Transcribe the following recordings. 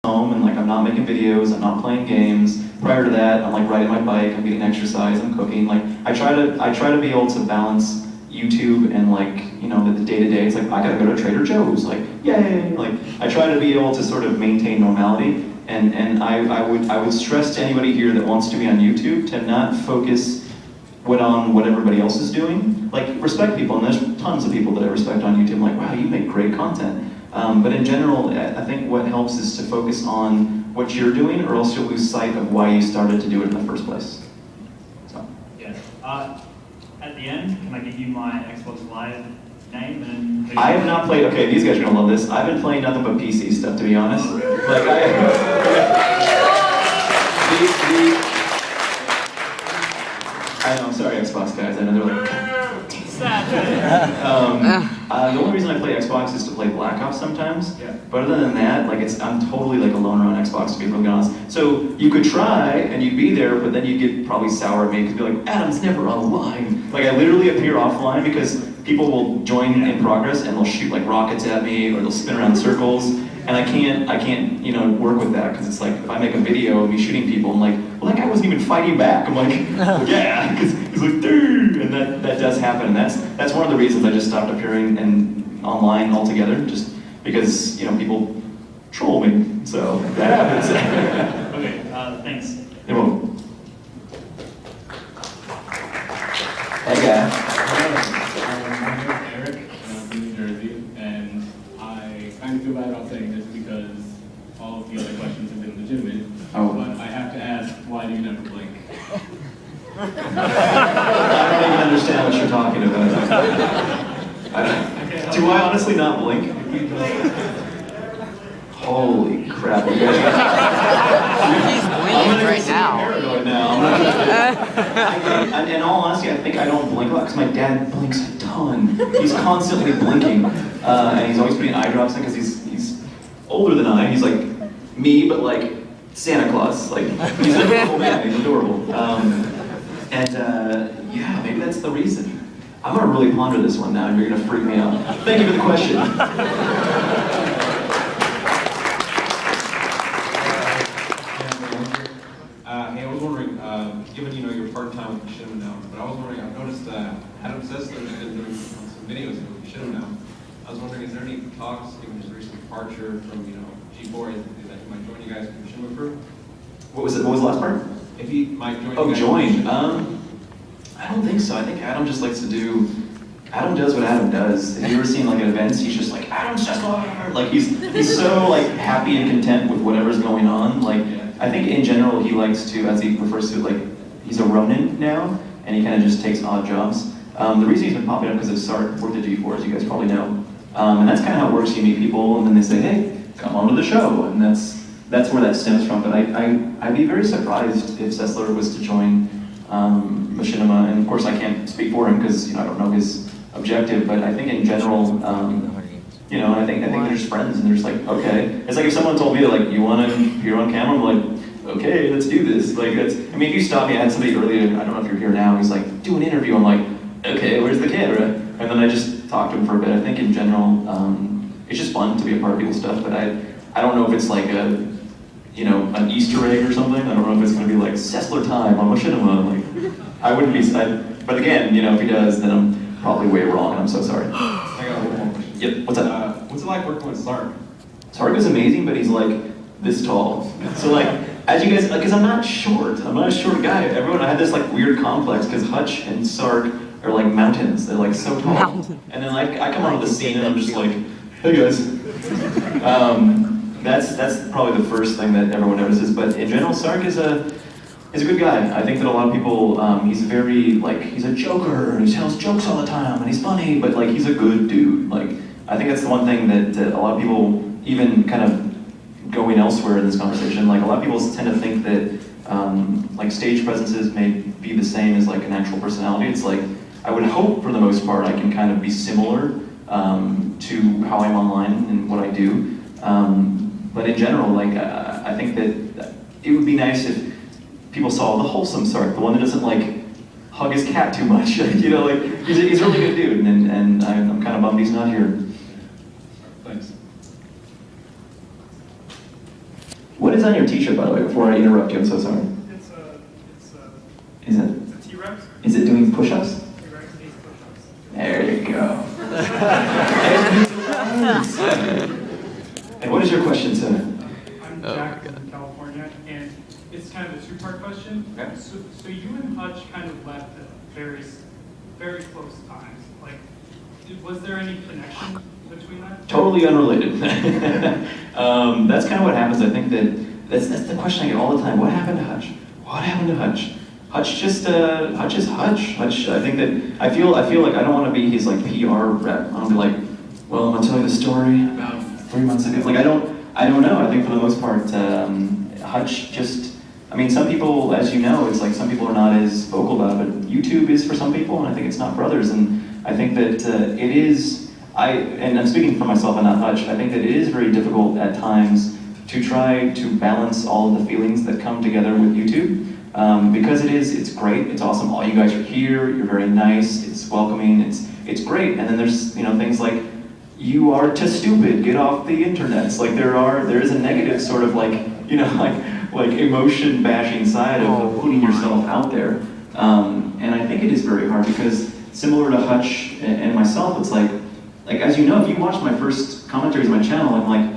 home and like I'm not making videos, I'm not playing games. Prior to that, I'm like riding my bike, I'm getting exercise, I'm cooking. Like I try to be able to balance YouTube and like, you know, the day-to-day. It's like I gotta go to Trader Joe's, like yay! Like I try to be able to sort of maintain normality. And I would stress to anybody here that wants to be on YouTube to not focus on what everybody else is doing. Like respect people, and there's tons of people that I respect on YouTube. I'm like, wow, you make great content. But in general, I think what helps is to focus on what you're doing, or else you'll lose sight of why you started to do it in the first place. So. Yeah. At the end, can I give you my Xbox Live name? And I have not played. Okay, these guys are gonna love this. I've been playing nothing but PC stuff, to be honest. Like I know. I'm sorry, Xbox guys. I know they're like. The only reason I play Xbox is to play Black Ops sometimes. Yeah. But other than that, like I'm totally like a loner on Xbox, to be really honest. So you could try and you'd be there, but then you'd get probably sour at me because you'd be like, Adam's never online. Like I literally appear offline because people will join in progress and they'll shoot like rockets at me or they'll spin around in circles. And I can't, you know, work with that because it's like if I make a video of me shooting people, I'm like, well, that guy wasn't even fighting back. I'm like, well, yeah, because he's like, dude, and that does happen. And that's one of the reasons I just stopped appearing online altogether, just because, you know, people troll me. So that happens. Okay, thanks. You're welcome. Hey, guy. I feel bad about saying this because all of the other questions have been legitimate, but I have to ask, why do you never blink? I don't even understand what you're talking about. Do I honestly not blink? Holy crap, you guys are... He's blinking right now. Paranoid now. In all honesty, I think I don't blink a lot because my dad blinks a ton. He's constantly blinking, and he's always putting eye drops in because he's older than I. He's like me, but like Santa Claus. Like he's an adorable man. He's adorable. Yeah, maybe that's the reason. I'm gonna really ponder this one now, and you're gonna freak me out. Thank you for the question. Hey, I was wondering, given you know your part-time with Machinima now, but I was wondering, I've noticed Adam Sessler has been doing some videos with Machinima now. I was wondering, is there any talks, given his recent departure from G4, that he might join you guys for the Machinima crew? What was it? What was the last part? If he might join. Oh, you guys join. I don't think so. I think Adam just likes to do. Adam does what Adam does. If you ever seen like at events, he's just like Adam Sessler. Like he's so like happy and content with whatever's going on. Like I think in general he likes to, as he refers to, like he's a Ronin now, and he kind of just takes odd jobs. The reason he's been popping up because of Sark worked at G4, as you guys probably know, and that's kind of how it works. You meet people, and then they say, "Hey, come on to the show," and that's where that stems from. But I'd be very surprised if Sessler was to join Machinima, and of course I can't speak for him because I don't know his objective. But I think in general, I think they're just friends, and they're just like, okay. It's like if someone told me that like you want to appear on camera, I'm like, okay, let's do this. Like that's. I mean, if you stop me, I had somebody earlier. I don't know if you're here now. He's like, do an interview. I'm like, okay, where's the camera? And then I just talked to him for a bit. I think in general, it's just fun to be a part of people's stuff. But I don't know if it's like an Easter egg or something. I don't know if it's going to be like Sessler time on Machinima. Like, I wouldn't be. But again, if he does, then I'm probably way wrong, and I'm so sorry. I got one more question. Yep. What's up? What's it like working with Sark? Sark is amazing, but he's like this tall. So like, as you guys, because I'm not short. I'm not a short guy. I had this like weird complex because Hutch and Sark are like mountains. They're like so tall. And then like I come onto the scene and I'm just like, hey guys. That's probably the first thing that everyone notices. But in general, Sark is a good guy. I think that a lot of people, he's very like he's a joker and he tells jokes all the time and he's funny, but like he's a good dude. Like I think that's the one thing that a lot of people, even kind of going elsewhere in this conversation, like a lot of people tend to think that like stage presences may be the same as like an actual personality. It's like I would hope for the most part I can kind of be similar to how I'm online and what I do. But in general, like I think that it would be nice if people saw the wholesome Sark, the one that doesn't like hug his cat too much. Like he's a really good dude, and I'm kind of bummed he's not here. Thanks. What is on your t-shirt, by the way, before I interrupt you? I'm so sorry. Is it? It's a T-Rex. Is it doing push-ups? T-Rex needs push-ups. There you go. And what is your question, sir? I'm Jack from California, and it's kind of a two-part question. Okay. So you and Hutch kind of left at very close times. Like, was there any connection between that? Totally unrelated. That's kind of what happens. I think that's the question I get all the time. What happened to Hutch? What happened to Hutch? Hutch is Hutch. Hutch, I think that, I feel like I don't want to be his like PR rep. I don't be like, well, I'm gonna tell you the story about 3 months ago. Like I don't know. I think for the most part, Hutch just, I mean, some people, as you know, it's like some people are not as vocal about it, but YouTube is for some people, and I think it's not for others. And I think that it is, and I'm speaking for myself and not Hutch, I think that it is very difficult at times to try to balance all of the feelings that come together with YouTube. Because it's great, it's awesome, all you guys are here, you're very nice, it's welcoming, it's great. And then there's, you know, things like, you are too stupid, get off the internet. It's like there is a negative sort of like, you know, like emotion bashing side of putting yourself out there. And I think it is very hard because similar to Hutch and myself, it's like as you know, if you watched my first commentaries on my channel, I'm like,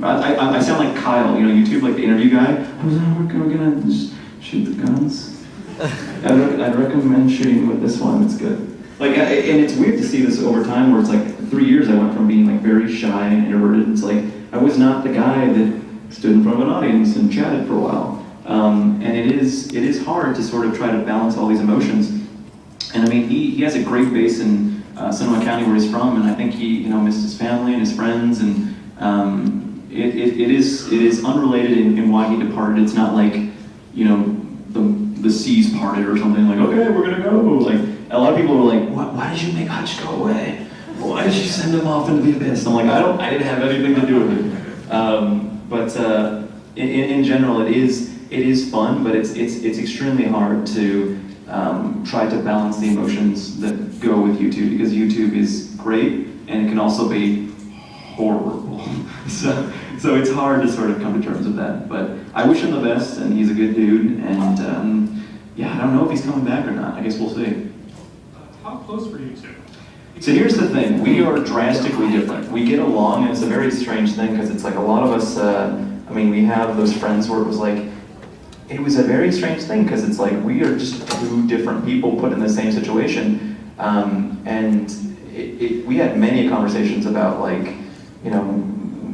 I sound like Kyle, you know, YouTube, like the interview guy. We're gonna just shoot the guns. I'd recommend shooting with this one, it's good. Like, and it's weird to see this over time where it's like 3 years I went from being like very shy and introverted. It's like, I was not the guy that stood in front of an audience and chatted for a while. And it is hard to sort of try to balance all these emotions. And I mean, he has a great base in Sonoma County where he's from, and I think he, you know, missed his family and his friends, and it is unrelated in why he departed. It's not like, you know, the seas parted or something like, okay, we're gonna go. Like, a lot of people were like, why did you make Hutch go away? Why did you send him off into the abyss? I'm like, I didn't have anything to do with it. But in general, it is fun, but it's extremely hard to try to balance the emotions that go with YouTube, because YouTube is great and it can also be horrible. So it's hard to sort of come to terms with that. But I wish him the best, and he's a good dude. And yeah, I don't know if he's coming back or not. I guess we'll see. How close were you two? So here's the thing, we are drastically different. We get along, and it's a very strange thing, because it's like a lot of us, I mean, we have those friends where it was like, it was a very strange thing, because it's like, we are just two different people put in the same situation. And we had many conversations about like, you know,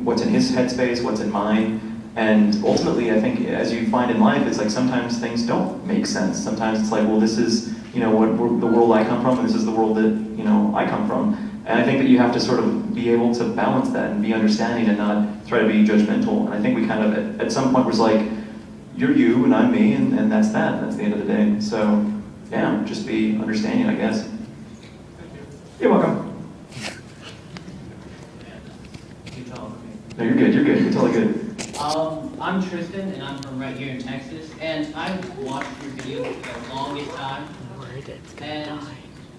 what's in his headspace, what's in mine. And ultimately, I think, as you find in life, it's like sometimes things don't make sense. Sometimes it's like, well, this is, you know, the world I come from, and this is the world that, you know, I come from. And I think that you have to sort of be able to balance that and be understanding and not try to be judgmental. And I think we kind of, at some point, was like, you're you and I'm me, and that's that. That's the end of the day. So, yeah, just be understanding, I guess. Thank you. You're welcome. No, you're good, you're totally good. I'm Tristan, and I'm from right here in Texas, and I've watched your videos for the longest time, and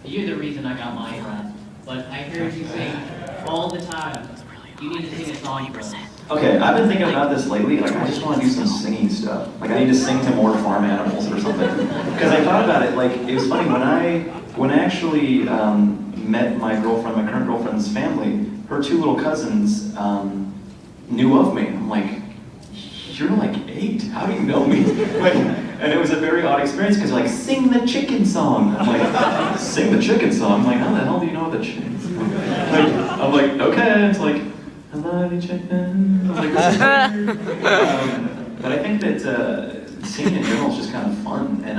you're the reason I got my rap. But I heard you sing all the time. You need to sing a song for us. Okay, I've been thinking about this lately. Like, I just want to do some singing stuff. Like, I need to sing to more farm animals or something. Because I thought about it. Like, it was funny when I actually met my girlfriend, my current girlfriend's family. Her two little cousins knew of me. I'm like, you're like 8. How do you know me? Like, and it was a very odd experience because like, sing the chicken song. I'm like, sing the chicken song. I'm like, how the hell do you know the chicken song? Like, I'm like, okay. It's like, I love you, chicken. I was like, this is weird. But I think that singing in general is just kind of fun. And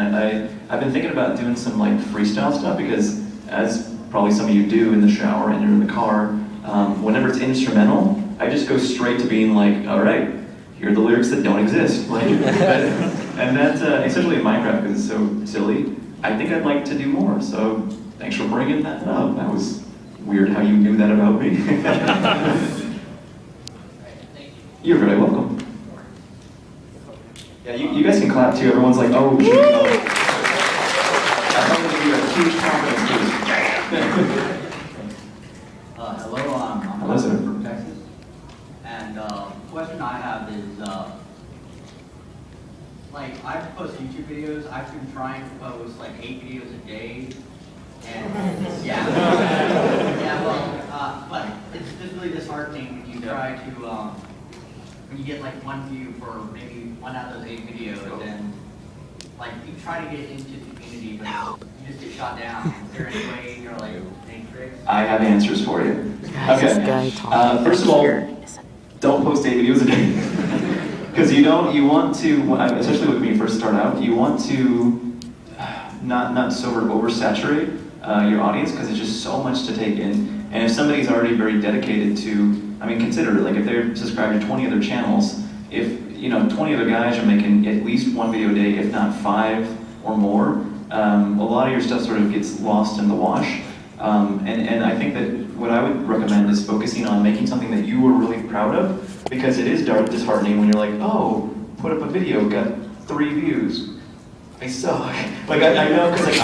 I've been thinking about doing some like freestyle stuff because, as probably some of you do in the shower and you're in the car, whenever it's instrumental, I just go straight to being like, all right, here are the lyrics that don't exist. Like, and that's essentially in Minecraft because it's so silly. I think I'd like to do more, so thanks for bringing that up. That was weird how you knew that about me. You're very welcome. Yeah, you guys can clap too. Everyone's like, oh, shoot. I'm going to give you a huge confidence boost. Hello, I'm Hello, sir. from Texas. And the question I I have is, like, I post YouTube videos. I've been trying to post like 8 videos a day. And yeah, yeah, well, but it's just really disheartening when you try to, when you get like 1 view for maybe 1 out of those 8 videos, and like you try to get into the community, but you just get shot down. Is there any way you're like, any tricks? I have answers for you. Okay. First of all, don't post 8 videos a day. Because you want to, especially when you first start out, you want to not sort of oversaturate your audience, because it's just so much to take in. And if somebody's already very dedicated to, I mean, consider it, like if they're subscribed to 20 other channels, if 20 other guys are making at least 1 video a day, if not 5 or more, a lot of your stuff sort of gets lost in the wash. And I think that what I would recommend is focusing on making something that you are really proud of, because it is disheartening when you're like, oh, put up a video, got 3 views. I suck. Like I know, because like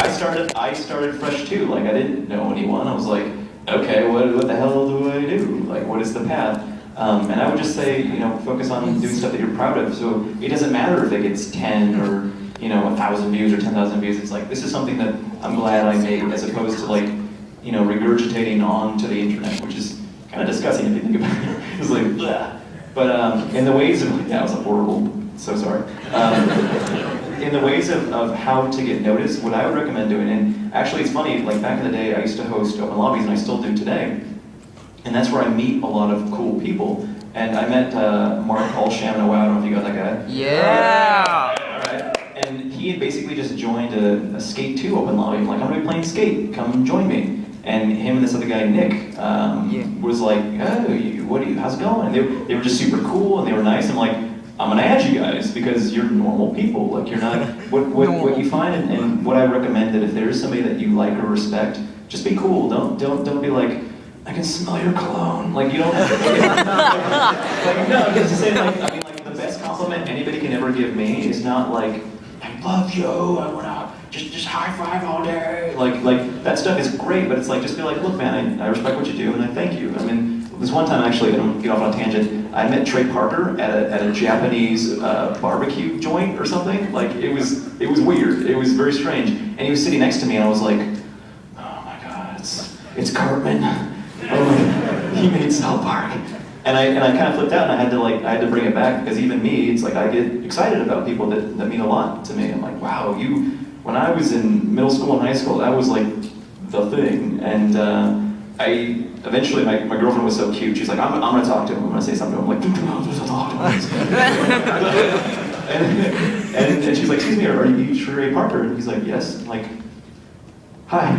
I started fresh too. Like I didn't know anyone. I was like, okay, what the hell do I do? Like, what is the path? And I would just say, focus on doing stuff that you're proud of. So it doesn't matter if it gets 10 or 1,000 views or 10,000 views. It's like, this is something that I'm glad I made, as opposed to like, regurgitating onto the internet, which is kind of disgusting if you think about it. It's like, bleh. But in the ways of, that was horrible. So sorry. In the ways of how to get noticed, what I would recommend doing, and actually it's funny, like back in the day I used to host open lobbies, and I still do today, and that's where I meet a lot of cool people. And I met Mark Alsham, I don't know if you got that guy. Yeah! Alright, and he had basically just joined a Skate 2 open lobby. I'm like, I'm gonna be playing Skate, come join me. And him and this other guy, Nick, was like, oh, how's it going? And they were just super cool, and they were nice. I'm like, I'm gonna add you guys because you're normal people. Like you're not what you find, and what I recommend, that if there is somebody that you like or respect, just be cool. Don't be like, I can smell your cologne. Like you don't. Like no, because to say like the best compliment anybody can ever give me is not like, I love you. I wanna just high five all day. Like that stuff is great, but it's like, just be like, look, man, I respect what you do, and I thank you. I mean. This one time, actually, I'm gonna get off on a tangent, I met Trey Parker at a Japanese barbecue joint or something. Like, it was weird. It was very strange. And he was sitting next to me, and I was like, oh my God, it's Cartman. Oh, he made South Park. And I kind of flipped out, and I had to bring it back, because even me, it's like I get excited about people that mean a lot to me. I'm like, wow, when I was in middle school and high school, that was like the thing. And eventually, my girlfriend was so cute. She's like, I'm gonna talk to him. I'm gonna say something to him. I'm like, talk to him. and she's like, excuse me, are you Trey Parker? And he's like, yes. I'm like, hi.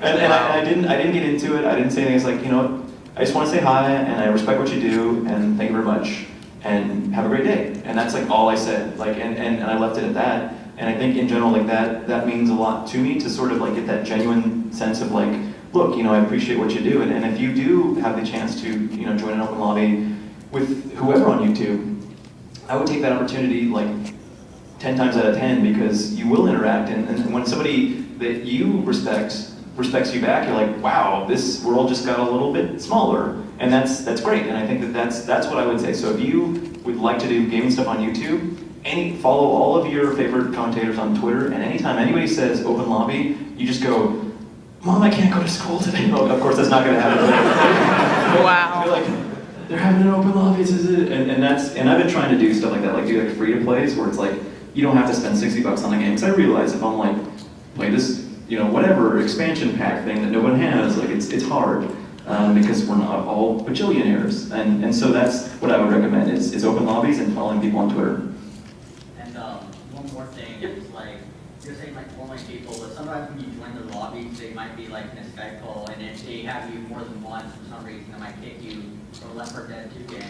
and I didn't get into it. I didn't say anything. It's like, what? I just want to say hi, and I respect what you do, and thank you very much, and have a great day. And that's like all I said. Like, and I left it at that. And I think in general, like that means a lot to me, to sort of like get that genuine sense of like, look, I appreciate what you do, and if you do have the chance to, join an open lobby with whoever on YouTube, I would take that opportunity like 10 times out of 10, because you will interact, and when somebody that you respects you back, you're like, wow, this world just got a little bit smaller, and that's great, and I think that's what I would say. So if you would like to do gaming stuff on YouTube, follow all of your favorite commentators on Twitter, and anytime anybody says open lobby, you just go, Mom, I can't go to school today. Oh, of course, that's not going to happen. Wow. You're like, they're having an open lobby, and I've been trying to do stuff like that, like do like free to plays, where it's like you don't have to spend $60 on the game. Because I realize if I'm like play this, whatever expansion pack thing that no one has, like it's hard because we're not all bajillionaires, and so that's what I would recommend is open lobbies and following people on Twitter. And one more thing is like, you're saying like following people, but sometimes when you join the lobbies, they might be like misspectful, and if they have you more than once for some reason, they might kick you or Left 4 Dead 2 game.